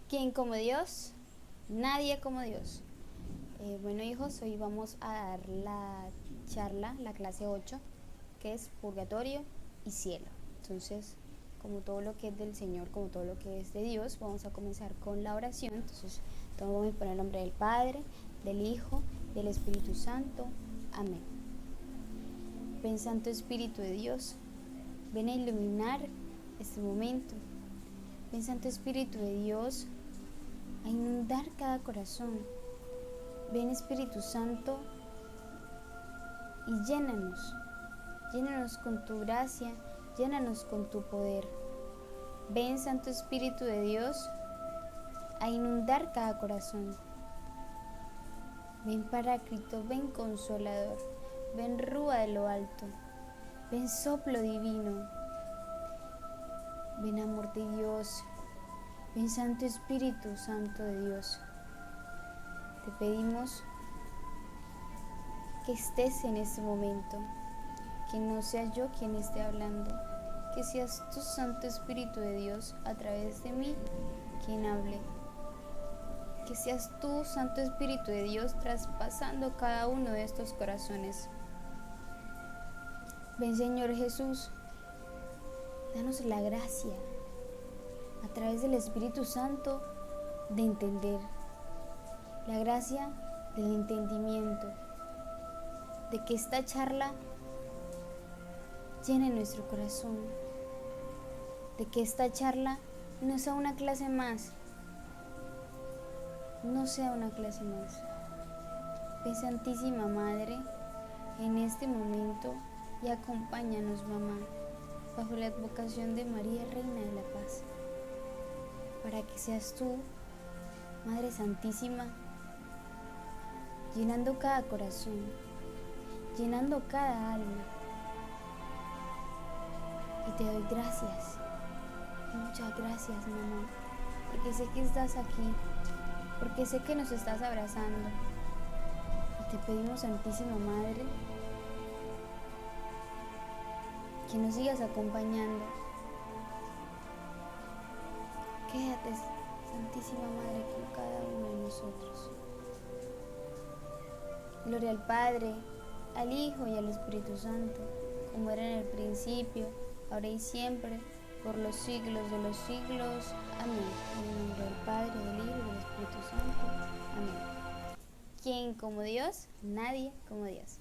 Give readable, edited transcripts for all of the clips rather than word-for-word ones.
¿Quién como Dios? Nadie como Dios. Bueno hijos, hoy vamos a dar la charla, la clase 8, que es purgatorio y cielo. Entonces, como todo lo que es del Señor, como todo lo que es de Dios, vamos a comenzar con la oración. Entonces, todos vamos a poner el nombre del Padre, del Hijo, del Espíritu Santo. Amén. Ven Santo Espíritu de Dios, ven a iluminar este momento. Ven Santo Espíritu de Dios, a inundar cada corazón. Ven Espíritu Santo y llénanos con tu gracia, llénanos con tu poder. Ven Santo Espíritu de Dios a inundar cada corazón. Ven Paráclito, ven Consolador, ven Rúa de lo alto, ven Soplo divino, ven Amor de Dios, ven Santo Espíritu Santo de Dios. Te pedimos que estés en este momento, que no sea yo quien esté hablando, que seas tu Santo Espíritu de Dios a través de mí quien hable, que seas tú, Santo Espíritu de Dios, traspasando cada uno de estos corazones. Ven Señor Jesús, danos la gracia a través del Espíritu Santo de entender, la gracia del entendimiento, de que esta charla llene nuestro corazón, de que esta charla no sea una clase más, no sea una clase más. Ven Santísima Madre, en este momento y acompáñanos, mamá, bajo la advocación de María, Reina de la Paz, para que seas tú, Madre Santísima, llenando cada corazón, llenando cada alma. Y te doy gracias, muchas gracias, mamá, porque sé que estás aquí, porque sé que nos estás abrazando. Y te pedimos, Santísima Madre, que nos sigas acompañando. Quédate, Santísima Madre, con cada uno de nosotros. Gloria al Padre, al Hijo y al Espíritu Santo, como era en el principio, ahora y siempre, por los siglos de los siglos. Amén. En el nombre del Padre, del Hijo y del Espíritu Santo. Amén. ¿Quién como Dios? Nadie como Dios.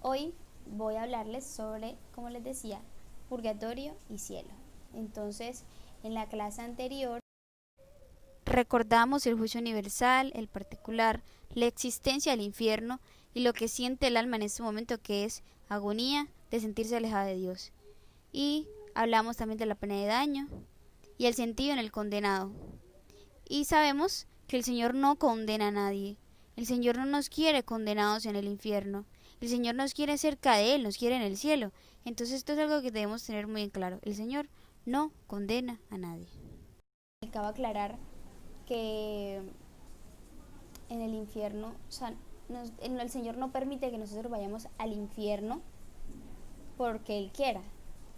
Hoy voy a hablarles sobre, como les decía, purgatorio y cielo. Entonces, en la clase anterior recordamos el juicio universal, el particular, la existencia del infierno y lo que siente el alma en este momento, que es agonía de sentirse alejada de Dios. Y hablamos también de la pena de daño y el sentido en el condenado. Y sabemos que el Señor no condena a nadie. El Señor no nos quiere condenados en el infierno. El Señor nos quiere cerca de Él, nos quiere en el cielo. Entonces esto es algo que debemos tener muy en claro. El Señor no condena a nadie. Acabo de aclarar que en el infierno, o sea, el Señor no permite que nosotros vayamos al infierno porque Él quiera,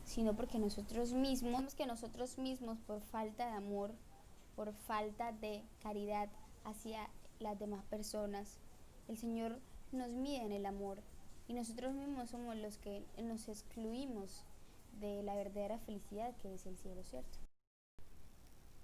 sino porque nosotros mismos por falta de amor, por falta de caridad hacia las demás personas, el Señor nos mide en el amor y nosotros mismos somos los que nos excluimos de la verdadera felicidad que es el cielo, ¿cierto?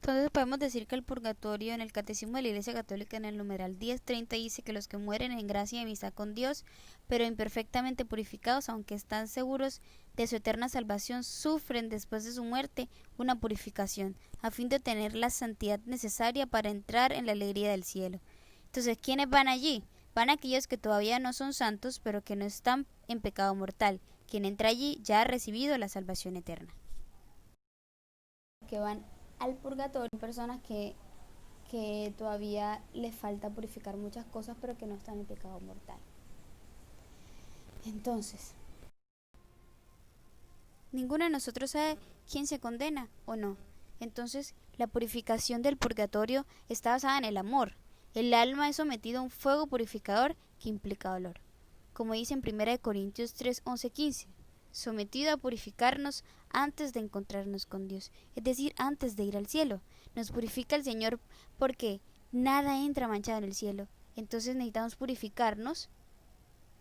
Entonces podemos decir que el purgatorio en el Catecismo de la Iglesia Católica en el numeral 1030 dice que los que mueren en gracia y amistad con Dios, pero imperfectamente purificados, aunque están seguros de su eterna salvación, sufren después de su muerte una purificación, a fin de tener la santidad necesaria para entrar en la alegría del cielo. Entonces, ¿quiénes van allí? Van aquellos que todavía no son santos, pero que no están en pecado mortal. Quien entra allí ya ha recibido la salvación eterna. Que van al purgatorio, personas que todavía les falta purificar muchas cosas, pero que no están en pecado mortal. Entonces, ninguno de nosotros sabe quién se condena o no. Entonces, la purificación del purgatorio está basada en el amor. El alma es sometida a un fuego purificador que implica dolor. Como dice en 1 Corintios 3, 11, 15. Sometido a purificarnos antes de encontrarnos con Dios, es decir, antes de ir al cielo. Nos purifica el Señor porque nada entra manchado en el cielo. Entonces necesitamos purificarnos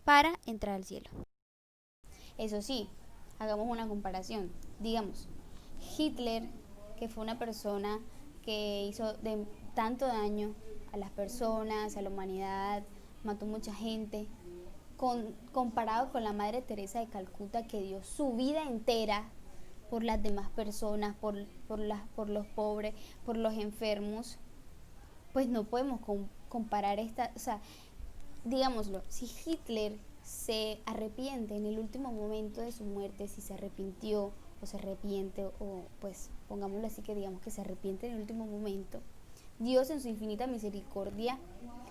para entrar al cielo. Eso sí, hagamos una comparación. Digamos, Hitler, que fue una persona que hizo tanto daño a las personas, a la humanidad, mató mucha gente, comparado con la Madre Teresa de Calcuta, que dio su vida entera por las demás personas, por los pobres, por los enfermos, pues no podemos comparar o sea, digámoslo, si Hitler se arrepiente en el último momento de su muerte, si se arrepintió o se arrepiente, o pues pongámoslo así, que digamos que se arrepiente en el último momento, Dios en su infinita misericordia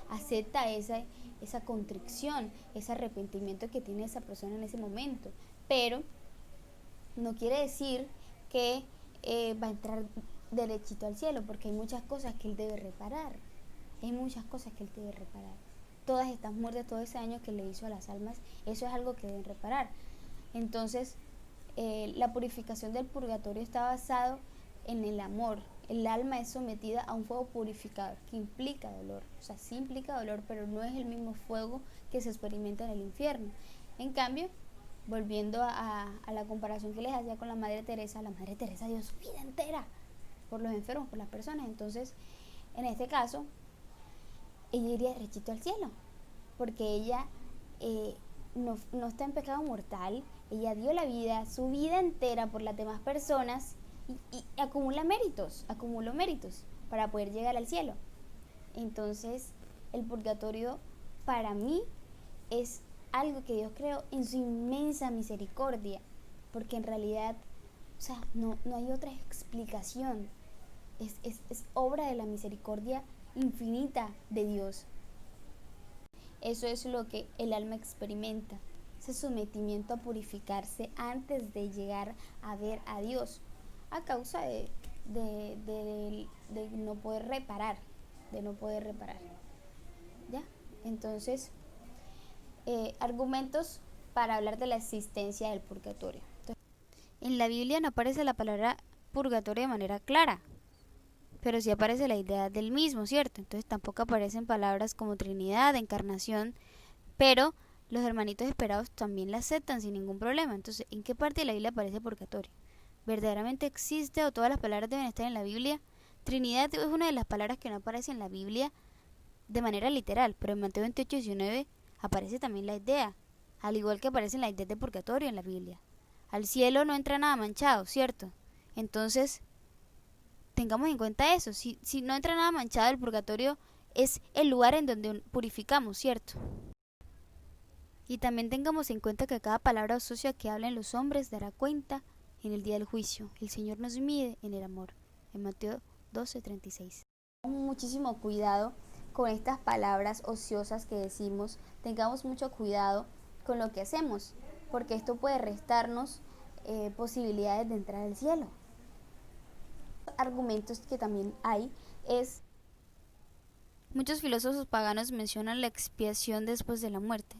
acepta esa contrición, ese arrepentimiento que tiene esa persona en ese momento, pero no quiere decir que va a entrar derechito al cielo, porque hay muchas cosas que él debe reparar. Todas estas muertes, todo ese daño que le hizo a las almas, eso es algo que deben reparar. Entonces, la purificación del purgatorio está basado en el amor. El alma es sometida a un fuego purificador que implica dolor. O sea, sí implica dolor, pero no es el mismo fuego que se experimenta en el infierno. En cambio, volviendo a la comparación que les hacía con la Madre Teresa dio su vida entera por los enfermos, por las personas. Entonces, en este caso, ella iría derechito al cielo, porque ella no está en pecado mortal. Ella dio su vida entera por las demás personas y acumuló méritos para poder llegar al cielo. Entonces, el purgatorio para mí es algo que Dios creó en su inmensa misericordia, porque en realidad, o sea, no hay otra explicación. Es obra de la misericordia infinita de Dios. Eso es lo que el alma experimenta, ese sometimiento a purificarse antes de llegar a ver a Dios, a causa de no poder reparar, ¿ya? Entonces, argumentos para hablar de la existencia del purgatorio. En la Biblia no aparece la palabra purgatorio de manera clara, pero sí aparece la idea del mismo, ¿cierto? Entonces tampoco aparecen palabras como Trinidad, encarnación, pero los hermanitos esperados también la aceptan sin ningún problema. Entonces, ¿en qué parte de la Biblia aparece purgatorio? ¿Verdaderamente existe o todas las palabras deben estar en la Biblia? Trinidad es una de las palabras que no aparece en la Biblia de manera literal, pero en Mateo 28:19 aparece también la idea, al igual que aparecen las ideas de purgatorio en la Biblia. Al cielo no entra nada manchado, ¿cierto? Entonces, tengamos en cuenta eso. Si no entra nada manchado, el purgatorio es el lugar en donde purificamos, ¿cierto? Y también tengamos en cuenta que cada palabra o sucia que hablen los hombres dará cuenta en el día del juicio. El Señor nos mide en el amor. En Mateo 12:36. Muchísimo cuidado con estas palabras ociosas que decimos. Tengamos mucho cuidado con lo que hacemos, porque esto puede restarnos posibilidades de entrar al cielo. Argumentos que también hay es: muchos filósofos paganos mencionan la expiación después de la muerte.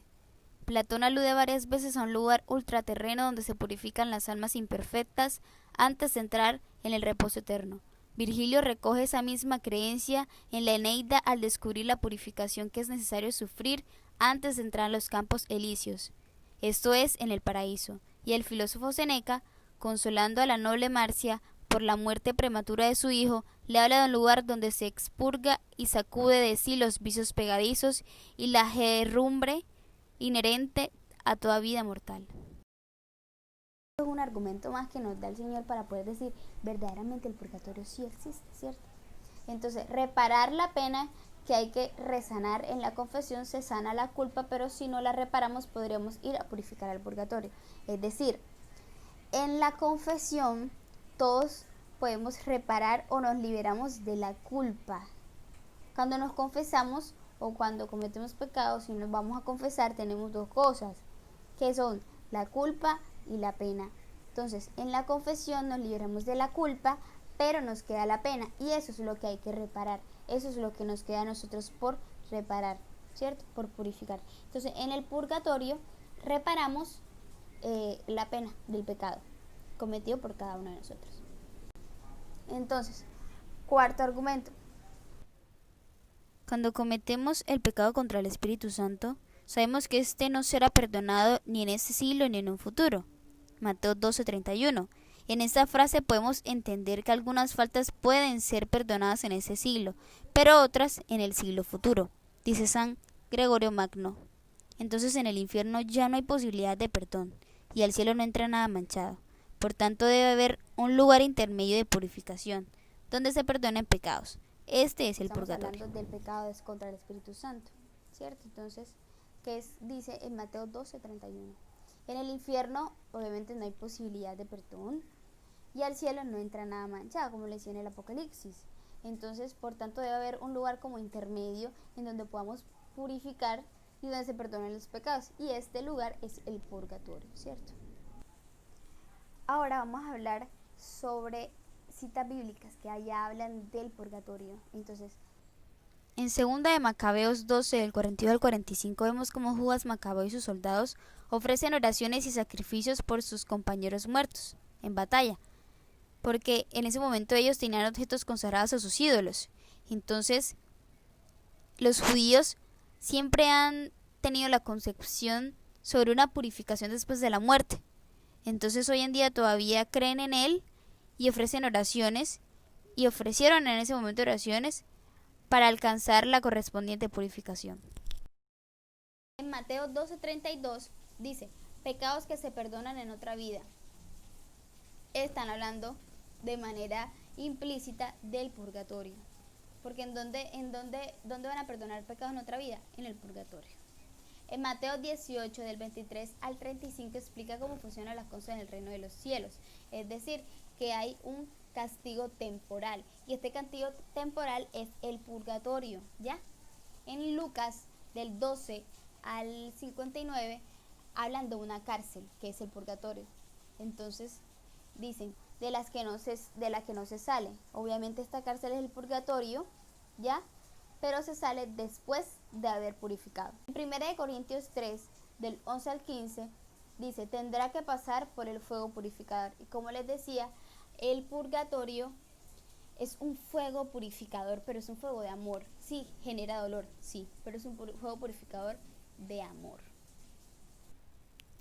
Platón alude varias veces a un lugar ultraterreno donde se purifican las almas imperfectas antes de entrar en el reposo eterno. Virgilio recoge esa misma creencia en la Eneida al descubrir la purificación que es necesario sufrir antes de entrar en los campos elíseos, esto es, en el paraíso. Y el filósofo Séneca, consolando a la noble Marcia por la muerte prematura de su hijo, le habla de un lugar donde se expurga y sacude de sí los vicios pegadizos y la herrumbre inherente a toda vida mortal. Es un argumento más que nos da el Señor para poder decir verdaderamente el purgatorio sí existe, ¿cierto? Entonces, reparar la pena que hay que resanar en la confesión, se sana la culpa, pero si no la reparamos podríamos ir a purificar al purgatorio. Es decir, en la confesión todos podemos reparar o nos liberamos de la culpa. Cuando nos confesamos o cuando cometemos pecados y nos vamos a confesar, tenemos dos cosas, que son la culpa y la pena. Entonces, en la confesión nos liberamos de la culpa, pero nos queda la pena, y eso es lo que hay que reparar. Eso es lo que nos queda a nosotros por reparar, ¿cierto? Por purificar. Entonces, en el purgatorio reparamos la pena del pecado cometido por cada uno de nosotros. Entonces, Cuarto argumento. Cuando cometemos el pecado contra el Espíritu Santo, sabemos que éste no será perdonado ni en este siglo ni en un futuro. Mateo 12:31. En esta frase podemos entender que algunas faltas pueden ser perdonadas en ese siglo, pero otras en el siglo futuro, dice San Gregorio Magno. Entonces en el infierno ya no hay posibilidad de perdón, y al cielo no entra nada manchado. Por tanto debe haber un lugar intermedio de purificación, donde se perdonen pecados. Este es el purgatorio. Estamos hablando del pecado es contra el Espíritu Santo, ¿cierto? Entonces, dice en Mateo 12:31. En el infierno, obviamente, no hay posibilidad de perdón, y al cielo no entra nada manchado, como le decía en el Apocalipsis. Entonces, por tanto, debe haber un lugar como intermedio en donde podamos purificar y donde se perdonen los pecados. Y este lugar es el purgatorio, ¿cierto? Ahora vamos a hablar sobre citas bíblicas que allá hablan del purgatorio. Entonces, en 2 de Macabeos 12, del 42 al 45, vemos cómo Judas Macabeo y sus soldados ofrecen oraciones y sacrificios por sus compañeros muertos en batalla, porque en ese momento ellos tenían objetos consagrados a sus ídolos. Entonces, los judíos siempre han tenido la concepción sobre una purificación después de la muerte. Entonces, hoy en día todavía creen en él y ofrecen oraciones, y ofrecieron en ese momento oraciones para alcanzar la correspondiente purificación. En Mateo 12:32 dice, pecados que se perdonan en otra vida. Están hablando de manera implícita del purgatorio. Porque ¿en dónde van a perdonar pecados en otra vida? En el purgatorio. En Mateo 18, del 23 al 35, explica cómo funcionan las cosas en el reino de los cielos. Es decir, que hay un castigo temporal. Y este castigo temporal es el purgatorio, ¿ya? En Lucas, del 12 al 59, hablan de una cárcel, que es el purgatorio. Entonces, dicen, de la que no se sale. Obviamente esta cárcel es el purgatorio, ¿ya? Pero se sale después de haber purificado. En 1 Corintios 3, del 11 al 15, dice, tendrá que pasar por el fuego purificador. Y como les decía, el purgatorio es un fuego purificador, pero es un fuego de amor. Sí, genera dolor, sí, pero es un fuego purificador de amor.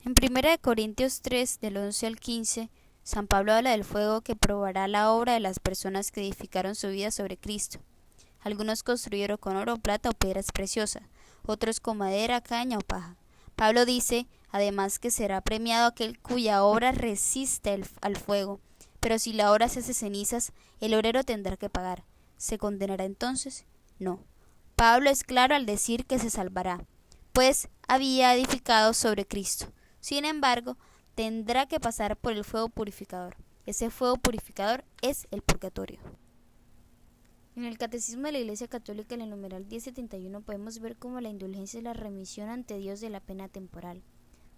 En 1 Corintios 3, del 11 al 15, San Pablo habla del fuego que probará la obra de las personas que edificaron su vida sobre Cristo. Algunos construyeron con oro, plata o piedras preciosas, otros con madera, caña o paja. Pablo dice, además, que será premiado aquel cuya obra resiste al fuego, pero si la obra se hace cenizas, el obrero tendrá que pagar. ¿Se condenará entonces? No. Pablo es claro al decir que se salvará, pues había edificado sobre Cristo. Sin embargo, tendrá que pasar por el fuego purificador. Ese fuego purificador es el purgatorio. En el Catecismo de la Iglesia Católica, en el numeral 1071, podemos ver cómo la indulgencia es la remisión ante Dios de la pena temporal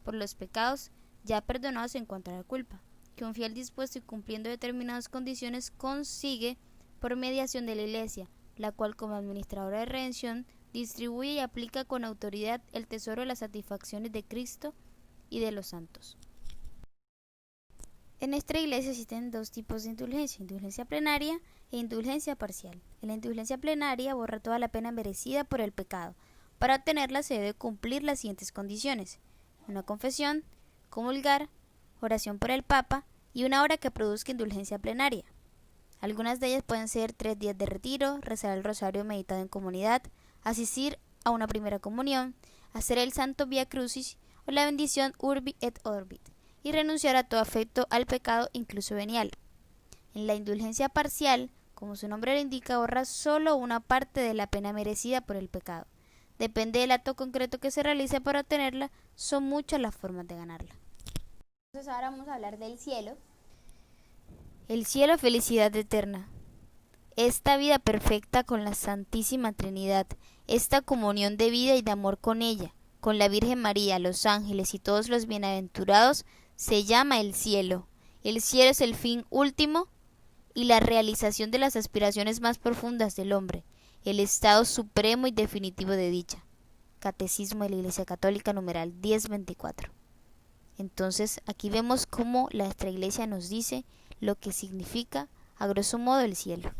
por los pecados ya perdonados en cuanto a la culpa, que un fiel dispuesto y cumpliendo determinadas condiciones consigue por mediación de la Iglesia, la cual como administradora de redención distribuye y aplica con autoridad el tesoro de las satisfacciones de Cristo y de los santos. En nuestra iglesia existen dos tipos de indulgencia, indulgencia plenaria e indulgencia parcial. En la indulgencia plenaria borra toda la pena merecida por el pecado. Para obtenerla se debe cumplir las siguientes condiciones: una confesión, comulgar, oración por el Papa y una hora que produzca indulgencia plenaria. Algunas de ellas pueden ser 3 días de retiro, rezar el rosario meditado en comunidad, asistir a una primera comunión, hacer el santo Vía Crucis o la bendición Urbi et Orbit, y renunciar a todo afecto al pecado, incluso venial. En la indulgencia parcial, como su nombre lo indica, borra solo una parte de la pena merecida por el pecado. Depende del acto concreto que se realice para obtenerla, son muchas las formas de ganarla. Entonces ahora vamos a hablar del cielo. El cielo, felicidad eterna. Esta vida perfecta con la Santísima Trinidad, esta comunión de vida y de amor con ella, con la Virgen María, los ángeles y todos los bienaventurados, se llama el cielo. El cielo es el fin último y la realización de las aspiraciones más profundas del hombre, el estado supremo y definitivo de dicha. Catecismo de la Iglesia Católica, numeral 1024. Entonces, aquí vemos cómo nuestra Iglesia nos dice lo que significa, a grosso modo, el cielo.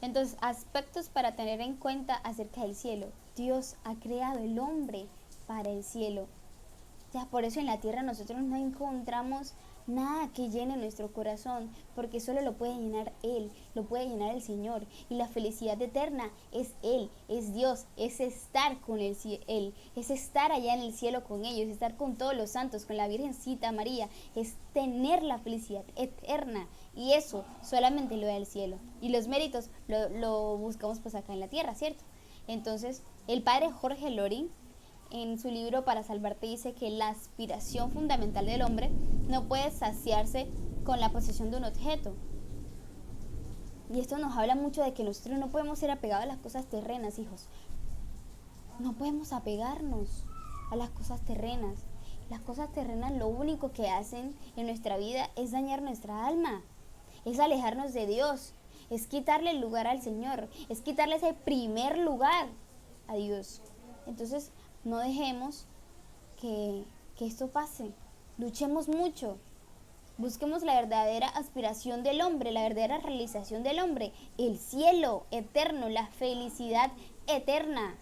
Entonces, aspectos para tener en cuenta acerca del cielo. Dios ha creado el hombre para el cielo. Ya por eso en la tierra nosotros no encontramos nada que llene nuestro corazón, porque solo lo puede llenar Él, lo puede llenar el Señor. Y la felicidad eterna es Él, es Dios, es estar con Él, es estar allá en el cielo con ellos, estar con todos los santos, con la Virgencita María, es tener la felicidad eterna. Y eso solamente lo da el cielo. Y los méritos lo buscamos pues acá en la tierra, ¿cierto? Entonces, el padre Jorge Loring, en su libro Para Salvarte, dice que la aspiración fundamental del hombre no puede saciarse con la posesión de un objeto. Y esto nos habla mucho de que nosotros no podemos ser apegados a las cosas terrenas, hijos. No podemos apegarnos a las cosas terrenas. Las cosas terrenas lo único que hacen en nuestra vida es dañar nuestra alma, es alejarnos de Dios, es quitarle el lugar al Señor, es quitarle ese primer lugar a Dios. Entonces, no dejemos que esto pase. Luchemos mucho. Busquemos la verdadera aspiración del hombre, la verdadera realización del hombre, el cielo eterno, la felicidad eterna.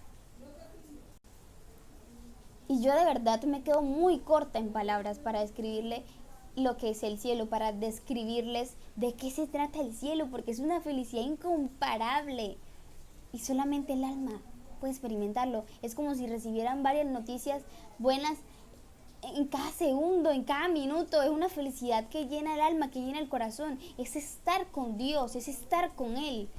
Y yo de verdad me quedo muy corta en palabras para describirle lo que es el cielo, para describirles de qué se trata el cielo, porque es una felicidad incomparable y solamente el alma puede experimentarlo. Es como si recibieran varias noticias buenas en cada segundo, en cada minuto. Es una felicidad que llena el alma, que llena el corazón. Es estar con Dios, es estar con Él.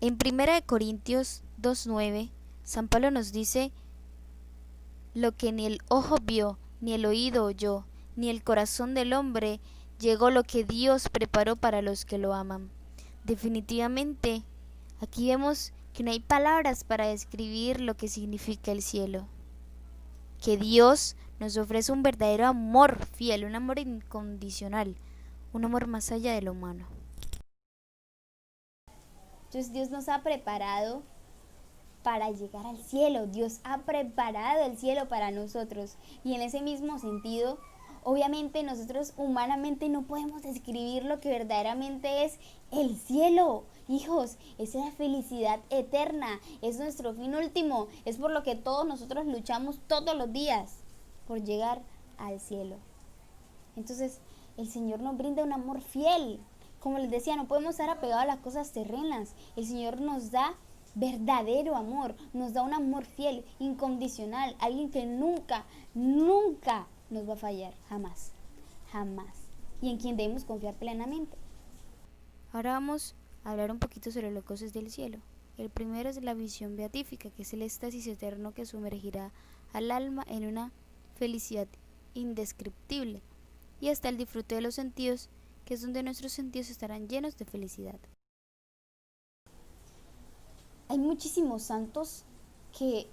En 1 Corintios 2:9, San Pablo nos dice: lo que ni el ojo vio, ni el oído oyó, ni el corazón del hombre llegó, lo que Dios preparó para los que lo aman. Definitivamente, aquí vemos que no hay palabras para describir lo que significa el cielo. Que Dios nos ofrece un verdadero amor fiel, un amor incondicional, un amor más allá de lo humano. Entonces Dios nos ha preparado para llegar al cielo. Dios ha preparado el cielo para nosotros. Y en ese mismo sentido, obviamente nosotros humanamente no podemos describir lo que verdaderamente es el cielo. Hijos, esa es la felicidad eterna, es nuestro fin último, es por lo que todos nosotros luchamos todos los días, por llegar al cielo. Entonces, el Señor nos brinda un amor fiel. Como les decía, no podemos estar apegados a las cosas terrenas. El Señor nos da verdadero amor, nos da un amor fiel, incondicional, alguien que nunca, nunca nos va a fallar, jamás, jamás, y en quien debemos confiar plenamente. Ahora vamos a hablar un poquito sobre los goces del cielo. El primero es la visión beatífica, que es el éxtasis eterno que sumergirá al alma en una felicidad indescriptible, y hasta el disfrute de los sentidos, que es donde nuestros sentidos estarán llenos de felicidad. Hay muchísimos santos que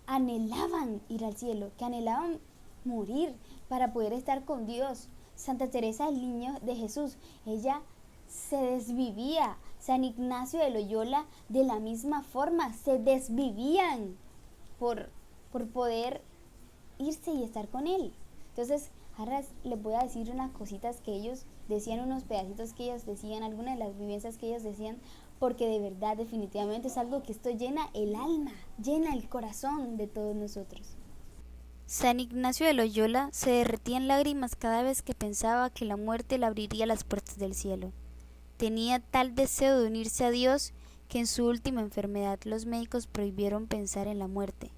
anhelaban ir al cielo, que anhelaban morir para poder estar con Dios. Santa Teresa del Niño de Jesús, ella se desvivía. San Ignacio de Loyola, de la misma forma, se desvivían por poder irse y estar con Él. Entonces, ahora les voy a decir unas cositas que ellos decían, unos pedacitos que ellos decían, algunas de las vivencias que ellos decían, porque de verdad, definitivamente es algo que esto llena el alma, llena el corazón de todos nosotros. San Ignacio de Loyola se derretía en lágrimas cada vez que pensaba que la muerte le abriría las puertas del cielo. Tenía tal deseo de unirse a Dios que en su última enfermedad los médicos prohibieron pensar en la muerte,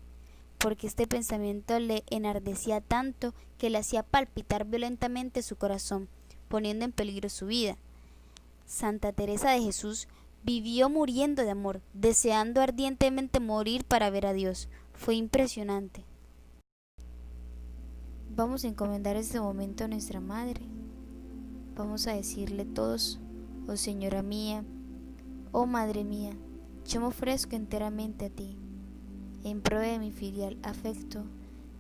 porque este pensamiento le enardecía tanto que le hacía palpitar violentamente su corazón, poniendo en peligro su vida. Santa Teresa de Jesús vivió muriendo de amor, deseando ardientemente morir para ver a Dios. Fue impresionante. Vamos a encomendar este momento a nuestra Madre. Vamos a decirle todos: oh Señora mía, oh Madre mía, yo me ofrezco enteramente a ti. En pro de mi filial afecto,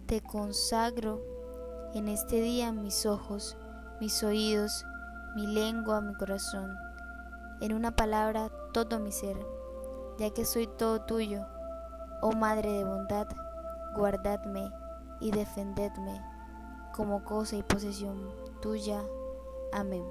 te consagro en este día mis ojos, mis oídos, mi lengua, mi corazón, en una palabra todo mi ser, ya que soy todo tuyo. Oh Madre de bondad, guardadme y defendedme como cosa y posesión tuya. Amén.